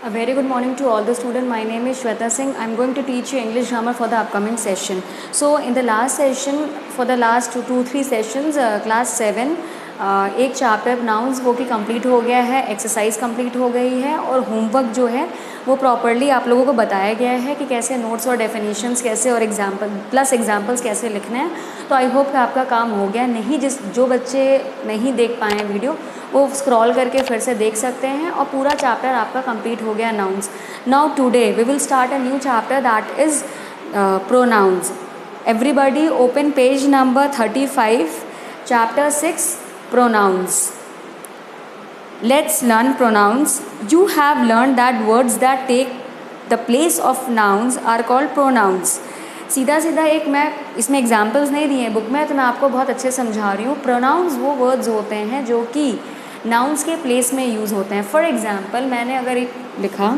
A very good morning to all the students. My name is Shweta Singh. I am going to teach you English grammar for the upcoming session. So in the last session, for the last two-three sessions, class 7 एक chapter nouns वो कि complete हो गया है, exercise complete हो गई है और होमवर्क जो है वो प्रॉपर्ली आप लोगों को बताया गया है कि कैसे नोट्स और डेफिनेशंस कैसे और एग्जाम्पल्स कैसे लिखने हैं. तो आई होप कि आपका काम हो गया. नहीं जो बच्चे नहीं देख पाए हैं वीडियो वो स्क्रॉल करके फिर से देख सकते हैं और पूरा चैप्टर आपका कंप्लीट हो गया nouns. Now today we will start a new chapter that is pronouns. Everybody open page number 35, chapter 6, pronouns. Let's learn pronouns. You have learned that words that take the place of nouns are called pronouns. सीधा एक मैं इसमें examples नहीं दिए हैं book में, तो मैं आपको बहुत अच्छे समझा रही हूँ. प्रोनाउंस वो वर्ड्स होते हैं जो कि नाउन्स के प्लेस में यूज़ होते हैं. फॉर एग्जाम्पल मैंने अगर एक लिखा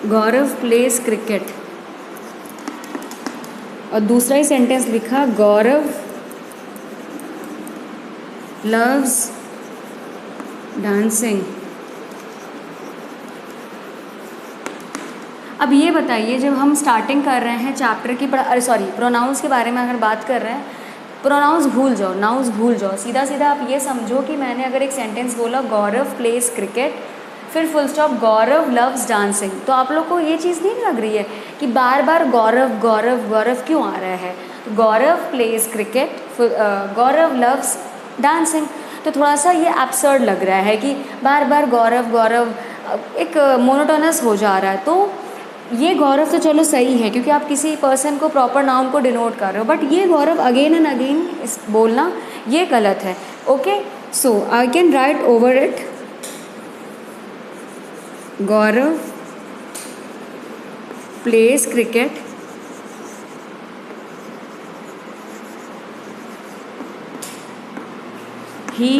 गौरव प्लेस क्रिकेट और दूसरा ही सेंटेंस लिखा गौरव लव्स डांसिंग. अब ये बताइए, जब हम स्टार्टिंग कर रहे हैं चैप्टर की प्रोनाउंस के बारे में अगर बात कर रहे हैं, प्रोनाउंस भूल जाओ, नाउन्स भूल जाओ. सीधा आप ये समझो कि मैंने अगर एक सेंटेंस बोला गौरव प्लेस क्रिकेट, फिर फुल स्टॉप गौरव लव्स डांसिंग, तो आप लोग को ये चीज़ नहीं लग रही है कि बार बार गौरव गौरव गौरव क्यों आ रहा है. गौरव प्लेस क्रिकेट, गौरव लव्स डांसिंग, तो थोड़ा सा ये एब्सर्ड लग रहा है कि बार बार गौरव गौरव एक मोनोटोनस हो जा रहा है. तो ये गौरव तो चलो सही है क्योंकि आप किसी पर्सन को प्रॉपर नाउन को डिनोट कर रहे हो, बट ये गौरव अगेन एंड अगेन बोलना ये गलत है. Okay, so I can write over it Gaurav plays cricket, he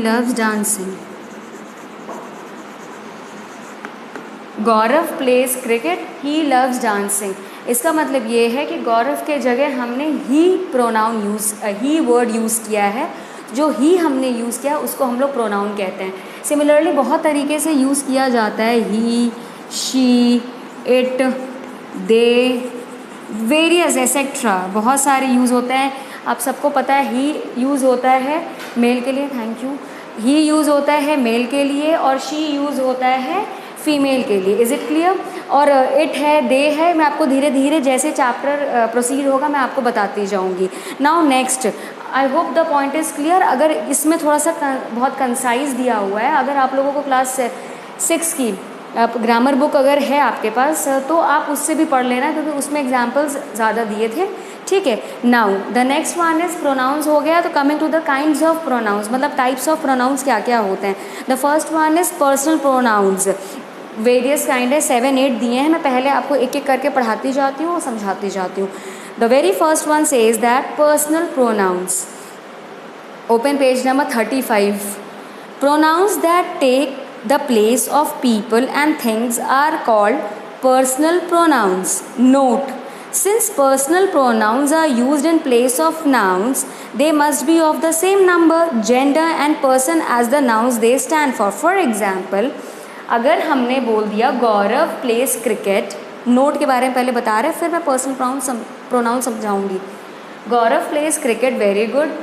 loves dancing. Gaurav plays cricket, he loves dancing. इसका मतलब ये है कि गौरव के जगह हमने ही वर्ड यूज़ किया है. जो ही हमने यूज़ किया उसको हम लोग प्रोनाउन कहते हैं. सिमिलरली बहुत तरीके से यूज़ किया जाता है. He, she, it, they, various etcetera, बहुत सारे यूज़ होते हैं. आप सबको पता है ही यूज़ होता है मेल के लिए, थैंक यू. ही यूज़ होता है मेल के लिए और शी यूज़ होता है फीमेल के लिए. Is it clear? और इट है, दे है. मैं आपको धीरे धीरे जैसे चैप्टर प्रोसीड होगा मैं आपको बताती जाऊंगी. Now next, I hope the point is clear. अगर इसमें थोड़ा सा बहुत कंसाइज दिया हुआ है, अगर आप लोगों को क्लास 6 की ग्रामर बुक अगर है आपके पास तो आप उससे भी पढ़ लेना क्योंकि उसमें एग्जाम्पल्स ज़्यादा दिए थे. ठीक है. Now the next one is pronouns हो गया. तो coming to the kinds of pronouns, मतलब टाइप्स ऑफ प्रोनाउंस क्या क्या होते हैं. The first one is personal pronouns. Various kind है, 7-8 दिए हैं. मैं पहले आपको एक एक करके पढ़ाती जाती हूँ और समझाती जाती हूँ. The very first one says that personal pronouns. Open page number 35. Pronouns that take the place of people and things are called personal pronouns. Note, since personal pronouns are used in place of nouns, they must be of the same number, gender and person as the nouns they stand for. For example, अगर हमने बोल दिया गौरव plays cricket, note के बारे में पहले बता रहे फिर मैं पर्सनल प्रोनाउन समझाऊंगी. Gaurav plays cricket, very good.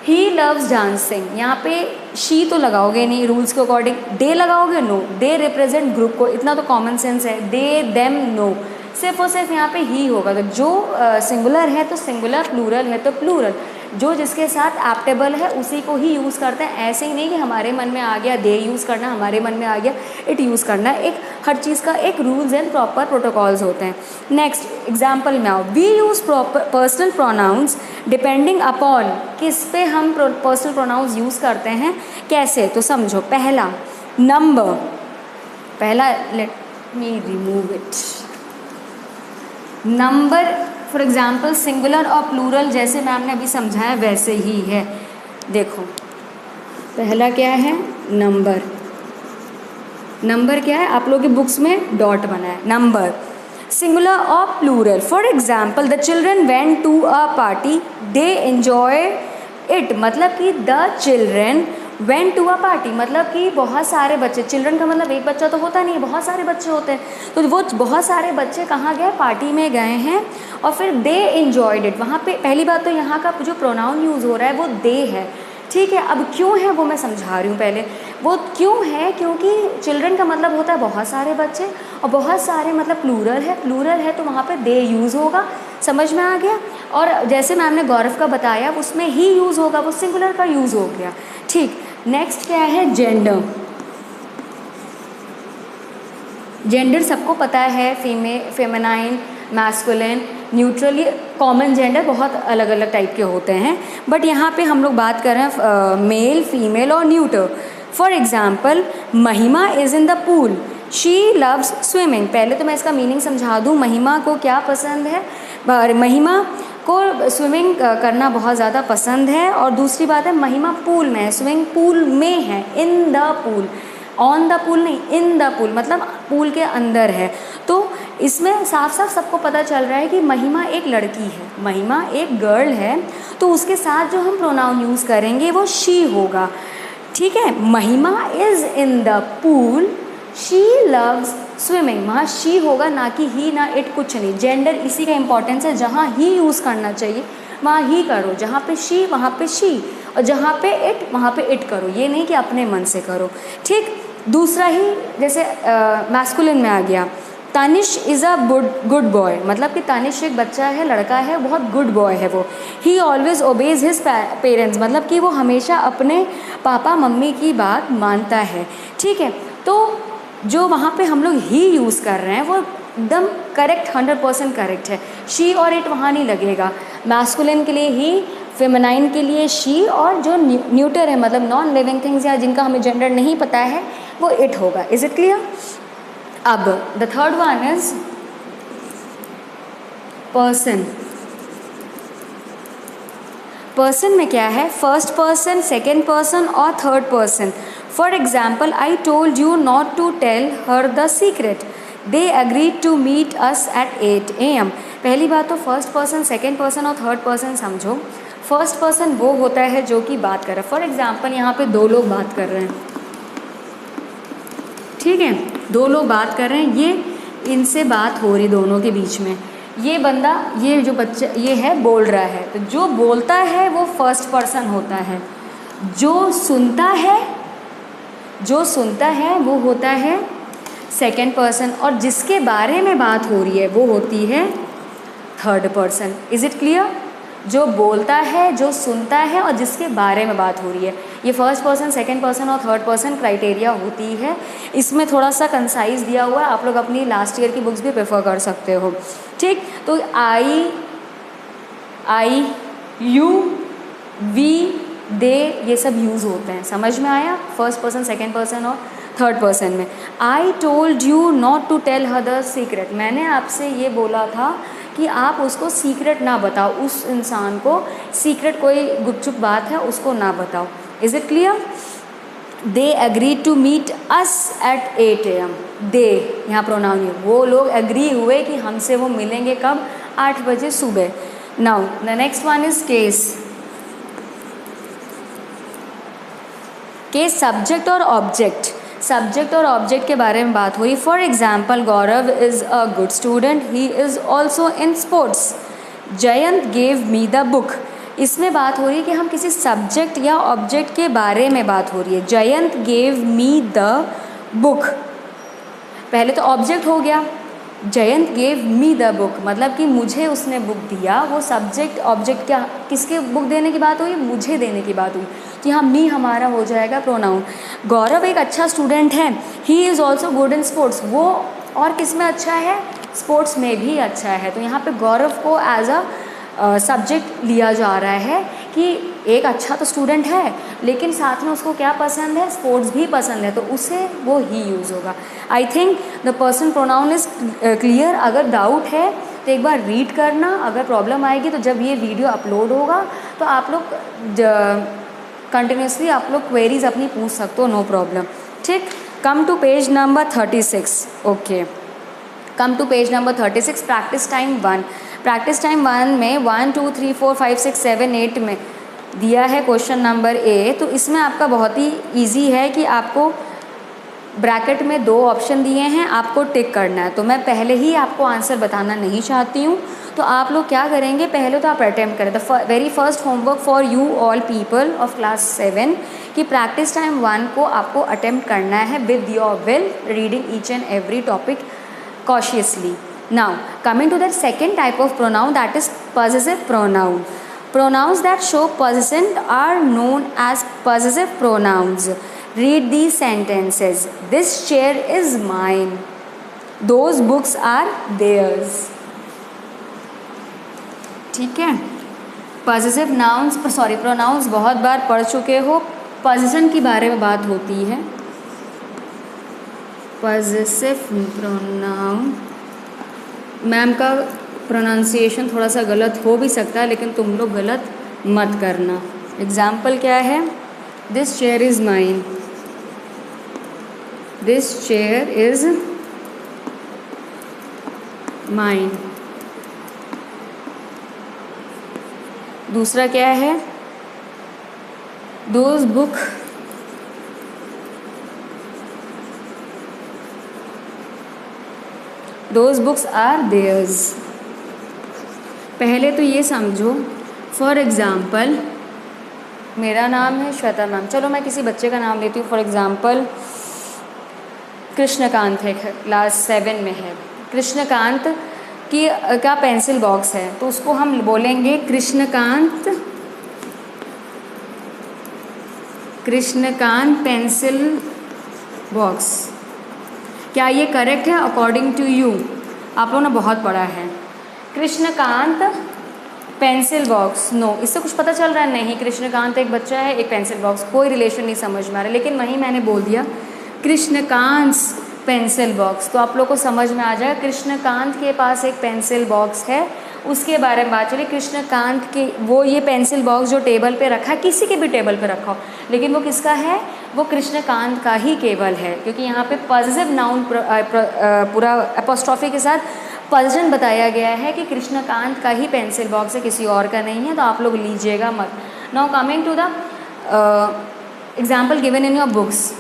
He loves dancing, यहाँ पे शी तो लगाओगे नहीं रूल्स के अकॉर्डिंग. दे लगाओगे? नो. दे रिप्रेजेंट ग्रुप को, इतना तो कॉमन सेंस है. दे, देम, नो. सिर्फ और सिर्फ यहाँ पे ही होगा. तो जो सिंगुलर है तो सिंगुलर, प्लूरल है तो प्लूरल. जो जिसके साथ एप्टेबल है उसी को ही यूज़ करते हैं. ऐसे ही नहीं कि हमारे मन में आ गया दे यूज़ करना, हमारे मन में आ गया इट यूज़ करना. एक हर चीज़ का एक रूल्स एंड प्रॉपर प्रोटोकॉल्स होते हैं. Next example now, we use personal pronouns depending upon, किस पे हम पर्सनल प्रोनाउंस यूज़ करते हैं, कैसे. तो समझो, पहला नंबर, पहला let me remove it. Number for example singular और प्लूरल जैसे मैम ने अभी समझाया वैसे ही है. देखो पहला क्या है, नंबर. नंबर क्या है, आप लोगों की बुक्स में डॉट बना है, नंबर. सिंगुलर और plural. For example the children went to a party, they enjoy it, मतलब कि the children went to a party, मतलब कि बहुत सारे बच्चे, चिल्ड्रन का मतलब एक बच्चा तो होता नहीं है, बहुत सारे बच्चे होते हैं, तो वो बहुत सारे बच्चे कहाँ गए, पार्टी में गए हैं, और फिर दे एन्जॉयड इट। वहाँ पे पहली बात तो यहाँ का जो प्रोनाउन यूज़ हो रहा है वो दे है, ठीक है। अब क्यों है वो मैं समझा रही हूँ पहले। वो क्यों है, क्योंकि चिल्ड्रन का मतलब होता है बहुत सारे बच्चे, और बहुत सारे मतलब प्लूरल है तो वहाँ पे दे यूज़ होगा, समझ में आ गया। और जैसे मैम ने गौरव का बताया उसमें ही यूज़ होगा, वो सिंगुलर का यूज़ हो गया, ठीक। नेक्स्ट क्या है, जेंडर। जेंडर सबको पता है, फेमिनाइन, मैस्कुलिन, न्यूट्रल, ये कॉमन जेंडर बहुत अलग अलग टाइप के होते हैं, बट यहाँ पे हम लोग बात कर रहे हैं मेल, फीमेल और न्यूटर। फॉर एग्जाम्पल महिमा is in the pool, she loves swimming. पहले तो मैं इसका मीनिंग समझा दूँ, महिमा को क्या पसंद है, महिमा को स्विमिंग करना बहुत ज़्यादा पसंद है, और दूसरी बात है महिमा पूल में है, स्विमिंग पूल में है, in the pool, on the pool नहीं, इन द पूल मतलब पूल के अंदर है। तो इसमें साफ साफ सबको पता चल रहा है कि महिमा एक लड़की है, महिमा एक गर्ल है, तो उसके साथ जो हम प्रोनाउन यूज़ करेंगे वो शी होगा, ठीक है। महिमा is in the pool, she loves swimming, वहाँ शी होगा, ना कि ही, ना इट, कुछ नहीं। जेंडर इसी का इम्पोर्टेंस है, जहाँ ही यूज़ करना चाहिए वहाँ ही करो, जहाँ पे शी वहाँ पे शी, और जहाँ पे इट वहाँ पे इट करो, ये नहीं कि अपने मन से करो, ठीक। दूसरा ही जैसे मैस्कुलिन में आ गया, Tanish is a good boy, मतलब कि तानिश एक बच्चा है, लड़का है, बहुत गुड बॉय है वो। ही ऑलवेज ओबेज हिज पेरेंट्स, मतलब कि वो हमेशा अपने पापा मम्मी की बात मानता है, ठीक है। तो जो वहाँ पे हम लोग ही यूज़ कर रहे हैं वो एकदम करेक्ट, 100% करेक्ट है। शी और इट वहाँ नहीं लगेगा। मैस्कुलिन के लिए ही, फेमिनाइन के लिए शी, और जो न्यूटर है मतलब नॉन लिविंग थिंग्स या जिनका हमें जेंडर नहीं पता है वो इट होगा। Is it clear? अब the third one is person. Person में क्या है, फर्स्ट पर्सन, सेकेंड पर्सन और third person. For example I told you not to tell her the secret, they agreed to meet us at 8 AM। पहली बात तो first person, second person और third person समझो। First person वो होता है जो कि बात कर रहा है। फॉर एग्जाम्पल यहाँ पे दो लोग बात कर रहे हैं, ठीक है, दो लोग बात कर रहे हैं, ये इनसे बात हो रही दोनों के बीच में, ये बंदा, ये जो बच्चा ये है बोल रहा है, तो जो बोलता है वो फर्स्ट पर्सन होता है, जो सुनता है वो होता है सेकेंड पर्सन, और जिसके बारे में बात हो रही है वो होती है third person. Is it clear? जो बोलता है, जो सुनता है और जिसके बारे में बात हो रही है, ये फर्स्ट पर्सन, सेकेंड पर्सन और थर्ड पर्सन क्राइटेरिया होती है। इसमें थोड़ा सा कंसाइज दिया हुआ है, आप लोग अपनी लास्ट ईयर की बुक्स भी प्रेफर कर सकते हो, ठीक। तो आई, यू, वी, दे, ये सब यूज़ होते हैं, समझ में आया? फर्स्ट पर्सन, सेकेंड पर्सन और थर्ड पर्सन में। I told you not to tell her the secret, मैंने आपसे ये बोला था कि आप उसको सीक्रेट ना बताओ, उस इंसान को सीक्रेट, कोई गुपचुप बात है उसको ना बताओ। Is it clear? They agreed to meet us at 8 AM। They यहाँ प्रोनाउन है, वो लोग एग्री हुए कि हमसे वो मिलेंगे कब, 8 बजे सुबह। Now the next one is case. Case subject और ऑब्जेक्ट। सब्जेक्ट और ऑब्जेक्ट के बारे में बात हुई। For example Gaurav is a good student, he is also in sports, Jayant gave me the book. इसमें बात हो रही है कि हम किसी सब्जेक्ट या ऑब्जेक्ट के बारे में बात हो रही है। Jayant gave me the book, पहले तो ऑब्जेक्ट हो गया, Jayant gave me the book मतलब कि मुझे उसने बुक दिया। वो सब्जेक्ट ऑब्जेक्ट क्या, किसके बुक देने की बात हुई, मुझे देने की बात हुई, तो यहाँ मी हमारा हो जाएगा प्रोनाउन। गौरव एक अच्छा स्टूडेंट है, he is also good in sports, वो और किस में अच्छा है, स्पोर्ट्स में भी अच्छा है। तो यहाँ पे गौरव को एज अ सब्जेक्ट लिया जा रहा है कि एक अच्छा तो स्टूडेंट है लेकिन साथ में उसको क्या पसंद है, स्पोर्ट्स भी पसंद है, तो उसे वो ही यूज़ होगा। I think the person pronoun is clear. अगर डाउट है तो एक बार रीड करना, अगर प्रॉब्लम आएगी तो जब ये वीडियो अपलोड होगा तो आप लोग कंटिन्यूसली आप लोग क्वेरीज अपनी पूछ सकते हो, नो प्रॉब्लम, ठीक। Come to page number 36। Okay, come to page number 36, practice time 1। Practice time 1 में 1 2 3 4 5 6 7 8 में दिया है क्वेश्चन नंबर ए। तो इसमें आपका बहुत ही इजी है कि आपको ब्रैकेट में 2 ऑप्शन दिए हैं, आपको टिक करना है। तो मैं पहले ही आपको आंसर बताना नहीं चाहती हूँ, तो आप लोग क्या करेंगे, पहले तो आप अटैम्प्ट करें। The very first homework for you all people of class 7 कि प्रैक्टिस टाइम 1 को आपको अटैम्प्ट करना है with your will, reading each and every topic cautiously. Now coming to the second type of pronoun, that is possessive pronoun. Pronouns that show possession are known as possessive pronouns. Read these sentences. This chair is mine. Those books are theirs. ठीक है, possessive nouns pronouns बहुत बार पढ़ चुके हो। possession की बारे में बात होती है। possessive pronoun, मैम का प्रोनाउंसिएशन थोड़ा सा गलत हो भी सकता है, लेकिन तुम लोग गलत मत करना। एग्जाम्पल क्या है, this chair is mine, this chair is mine. दूसरा क्या है, दोज बुक्स आर देयर्स। पहले तो ये समझो, फॉर एग्ज़ाम्पल मेरा नाम है श्वेता मैम, चलो मैं किसी बच्चे का नाम लेती हूँ। फॉर एग्ज़ाम्पल कृष्णकांत है, क्लास 7 में है। कृष्णकांत की का पेंसिल बॉक्स है, तो उसको हम बोलेंगे कृष्णकांत पेंसिल बॉक्स। क्या ये करेक्ट है अकॉर्डिंग टू यू? आप लोगों ने बहुत पढ़ा है। कृष्णकांत पेंसिल बॉक्स, नो, इससे कुछ पता चल रहा है? नहीं, कृष्णकांत एक बच्चा है, एक पेंसिल बॉक्स, कोई रिलेशन नहीं समझ में आ रहा। लेकिन वहीं मैंने बोल दिया कृष्णकांत पेंसिल बॉक्स, तो आप लोग को समझ में आ जाएगा कृष्णकांत के पास एक पेंसिल बॉक्स है, उसके बारे में बात चलिए। कृष्णकांत के वो ये पेंसिल बॉक्स जो टेबल पे रखा है, किसी के भी टेबल पे रखा हो, लेकिन वो किसका है? वो कृष्णकांत का ही केवल है, क्योंकि यहाँ पे पॉजिटिव नाउन पूरा एपोस्ट्रॉफी के साथ पोजीशन बताया गया है कि कृष्णकांत का ही पेंसिल बॉक्स है, किसी और का नहीं है। तो आप लोग लीजिएगा मत। Now coming to the example given in your books,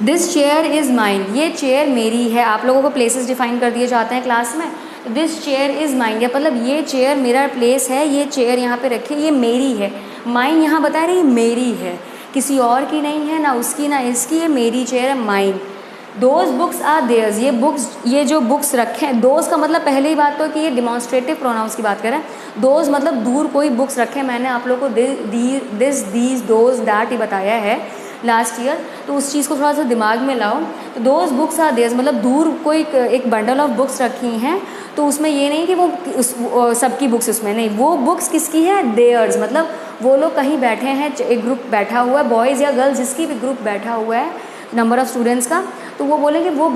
this chair is mine, ये चेयर मेरी है। आप लोगों को प्लेसेस डिफाइन कर दिए जाते हैं क्लास में। दिस चेयर इज़ माइन, या मतलब ये चेयर मेरा प्लेस है, ये चेयर यहाँ पे रखी है, ये मेरी है। माइन यहाँ बता रही मेरी है, किसी और की नहीं है, ना उसकी ना इसकी, ये मेरी चेयर है, mine. Those books are theirs, ये जो बुक्स रखे हैं, दोज का मतलब पहले ही बात तो कि ये डिमॉन्स्ट्रेटिव प्रोनाउंस की बात करें। दोज मतलब दूर कोई बुक्स रखे, मैंने आप लोगों को this these those that he बताया है लास्ट ईयर, तो उस चीज़ को थोड़ा सा दिमाग में लाओ। तो दोज बुक्स आर देयर्स मतलब दूर कोई एक बंडल ऑफ बुक्स रखी हैं, तो उसमें ये नहीं कि वो सबकी बुक्स उसमें नहीं, वो बुक्स किसकी है? देयर्स, मतलब वो लोग कहीं बैठे हैं, एक ग्रुप बैठा हुआ है, बॉयज़ या गर्ल्स जिसकी भी ग्रुप बैठा हुआ है, नंबर ऑफ़ स्टूडेंट्स का, तो वो बोलेंगे वो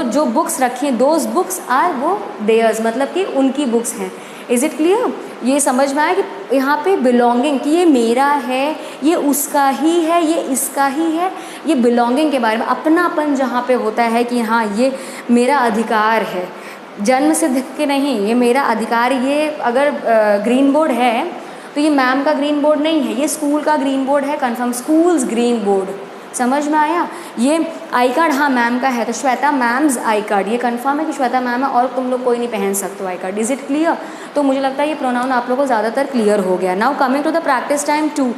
जो बुक्स रखी हैं, दोज बुक्स आर वो देयर्स, मतलब कि उनकी बुक्स हैं। Is it clear? ये समझ में आया कि यहाँ पे बिलोंगिंग, कि ये मेरा है, ये उसका ही है, ये इसका ही है, ये बिलोंगिंग के बारे में, अपनापन जहाँ पे होता है कि हाँ ये मेरा अधिकार है, जन्म सिद्ध के नहीं, ये मेरा अधिकार। ये अगर ग्रीन बोर्ड है तो ये मैम का ग्रीन बोर्ड नहीं है, ये स्कूल का ग्रीन बोर्ड है, कन्फर्म स्कूल्स ग्रीन बोर्ड। समझ में आया? ये आई कार्ड हाँ मैम का है, तो श्वेता मैम्स आई कार्ड, ये कंफर्म है कि श्वेता मैम है और तुम लोग कोई नहीं पहन सकते हो I card. Is it clear? तो मुझे लगता है ये प्रोनाउन आप लोगों को ज़्यादातर क्लियर हो गया। Now coming to the practice time 2,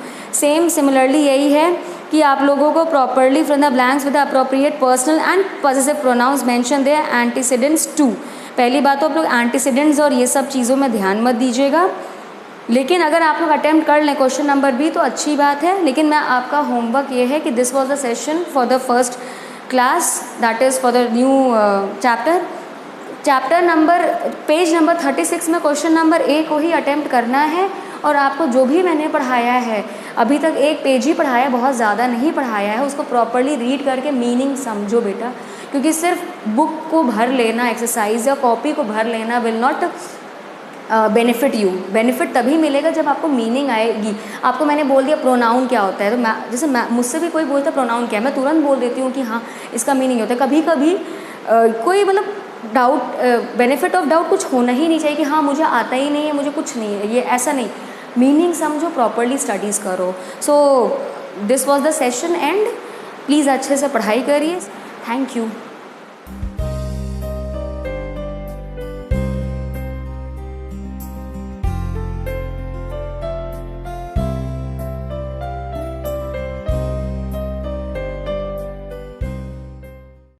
similarly यही है कि आप लोगों को properly from the blanks with the appropriate personal and positive pronouns mention their antecedents too. पहली बात तो आप लोग एंटीसीडेंट्स और ये सब चीज़ों में ध्यान मत दीजिएगा, लेकिन अगर आप लोग अटेम्प्ट कर लें क्वेश्चन नंबर बी तो अच्छी बात है। लेकिन मैं आपका होमवर्क ये है कि this was the session for the first class, that is for the new chapter number page number 36 में क्वेश्चन नंबर ए को ही अटेम्प्ट करना है। और आपको जो भी मैंने पढ़ाया है, अभी तक एक पेज ही पढ़ाया, बहुत ज़्यादा नहीं पढ़ाया है, उसको प्रॉपरली रीड करके मीनिंग समझो बेटा, क्योंकि सिर्फ बुक को भर लेना, एक्सरसाइज या कॉपी को भर लेना will not benefit you. Benefit तभी मिलेगा जब आपको मीनिंग आएगी। आपको मैंने बोल दिया प्रोनाउन क्या होता है, तो जैसे मुझसे भी कोई बोलता है प्रोनाउन क्या है, मैं तुरंत बोल देती हूँ कि हाँ इसका मीनिंग होता है। कभी कभी कोई मतलब डाउट, बेनिफिट ऑफ डाउट कुछ होना ही नहीं चाहिए कि हाँ मुझे आता ही नहीं है, मुझे कुछ नहीं है, ये ऐसा नहीं। मीनिंग समझो, प्रॉपरली स्टडीज़ करो। So this was the session and please अच्छे से पढ़ाई करिए। Thank you.